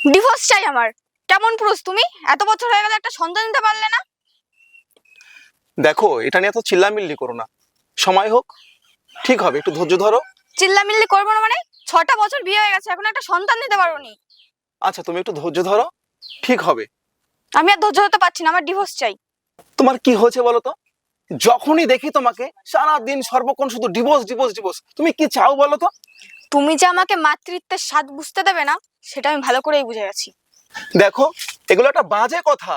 Divorce চাই আমার। কেমন পুরুষ তুমি, এত বছর হয়ে গেল একটা সন্তান দিতে পারলে না? দেখো, এটা নিয়ে এত চিল্লামিল্লি করো না। সময় হোক, ঠিক হবে, একটু ধৈর্য ধরো। চিল্লামিল্লি করবো না মানে? 6টা বছর বিয়ে হয়ে গেছে, এখন একটা সন্তান দিতে পারোনি। আচ্ছা, তুমি একটু ধৈর্য ধরো, ঠিক হবে। আমি আর ধৈর্য ধরতে পারছি না, আমার ডিভোর্স চাই। তোমার কি হয়েছে বলো তো? যখনই দেখি তোমাকে সারাদিন সর্বক্ষণ শুধু ডিভোর্স ডিভোর্স ডিভোর্স, তুমি কি চাও বলো তো? তুমি যে আমাকে মাতৃত্বের স্বাদ বুঝতে দেবে না, সেটা আমি ভালো করেই বুঝে গেছি। দেখো, এগুলো একটা বাজে কথা।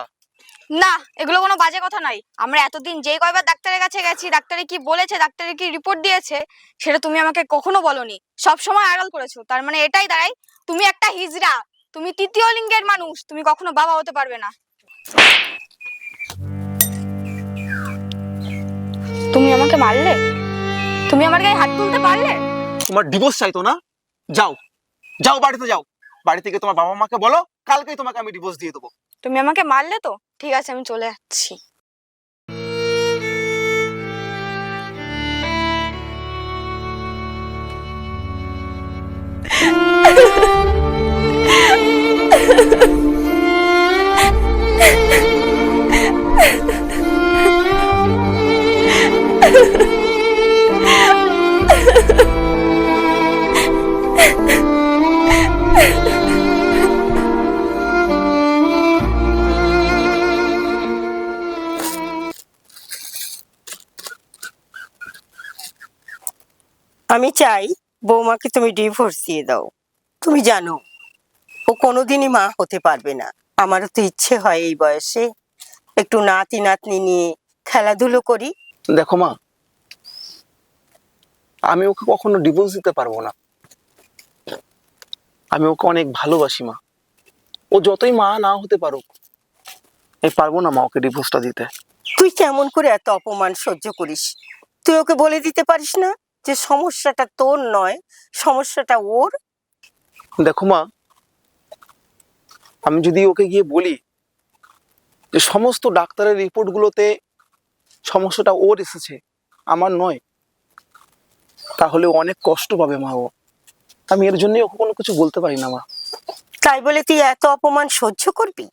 না, এগুলো কোনো বাজে কথা নয়। আমরা এতদিন যে কয়বার ডাক্তারের কাছে গেছি, ডাক্তারে কি বলেছে, ডাক্তারে কি রিপোর্ট দিয়েছে, সেটা তুমি আমাকে কখনো বলনি, সব সময় আড়াল করেছো। তার মানে এটাই দাঁড়ায় তুমি একটা হিজড়া, তুমি তৃতীয় লিঙ্গের মানুষ, তুমি কখনো বাবা হতে পারবে না। তুমি আমাকে মারলে, তুমি আমার গায়ে হাত তুলতে পারলে। তোমার ডিভোর্স চাইতো না? যাও, যাও বাড়িতে যাও। বাড়ি থেকে তোমার বাবা মাকে বলো, কালকেই তোমাকে আমি ডিভোর্স দিয়ে দেবো। তুমি আমাকে মারলে তো ঠিক আছে, আমি চলে যাচ্ছি। আমি চাই বৌমাকে তুমি ডিভোর্স দিয়ে দাও। তুমি জানো ও কোনোদিনই মা হতে পারবে না। আমারও তো ইচ্ছে হয় এই বয়সে একটু নাতি নাতনি নিয়ে খেলাধুলো করি। দেখো মা, আমি ওকে কখনো ডিভোর্স দিতে পারবো না। আমি ওকে অনেক ভালোবাসি মা। ও যতই মা না হতে পারুক, আমি পারবো না মা ওকে ডিভোর্সটা দিতে। তুই কেমন করে এত অপমান সহ্য করিস? তুই ওকে বলে দিতে পারিস না যে সমস্যাটা তোর নয়, সমস্যাটা ওর? দেখো মা, আমি যদি ওকে গিয়ে বলি যে সমস্ত ডাক্তারের রিপোর্টগুলোতে সমস্যাটা ওর এসেছে, আমার নয়, তাহলে ও অনেক কষ্ট পাবে মা। ও, আমি এর জন্যই ওকে কোনো কিছু বলতে পারি না মা। তাই বলে তুই এত অপমান সহ্য করবি?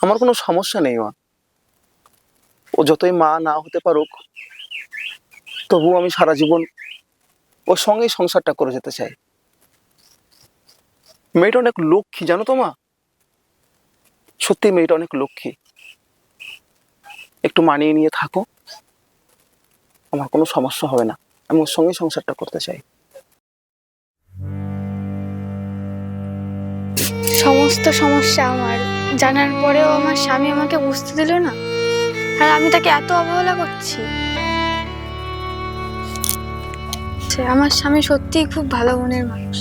আমার কোনো সমস্যা নেই মা। ও যতই মা না হতে পারুক, তবুও আমি সারা জীবন ওর সঙ্গেই সংসারটা করে যেতে চাই। মেয়েটা অনেক লক্ষ্মী, জানো তো মা। সত্যি মেয়েটা অনেক লক্ষ্মী। একটু মানিয়ে নিয়ে থাকো, আমার কোনো সমস্যা হবে না। আমি ওর সঙ্গেই সংসারটা করতে চাই। সমস্ত সমস্যা আমার জানার পরেও আমার স্বামী আমাকে বুঝতে দিল না, আর আমি তাকে এত অবহেলা করছি। আমার স্বামী সত্যিই খুব ভালো মনের মানুষ।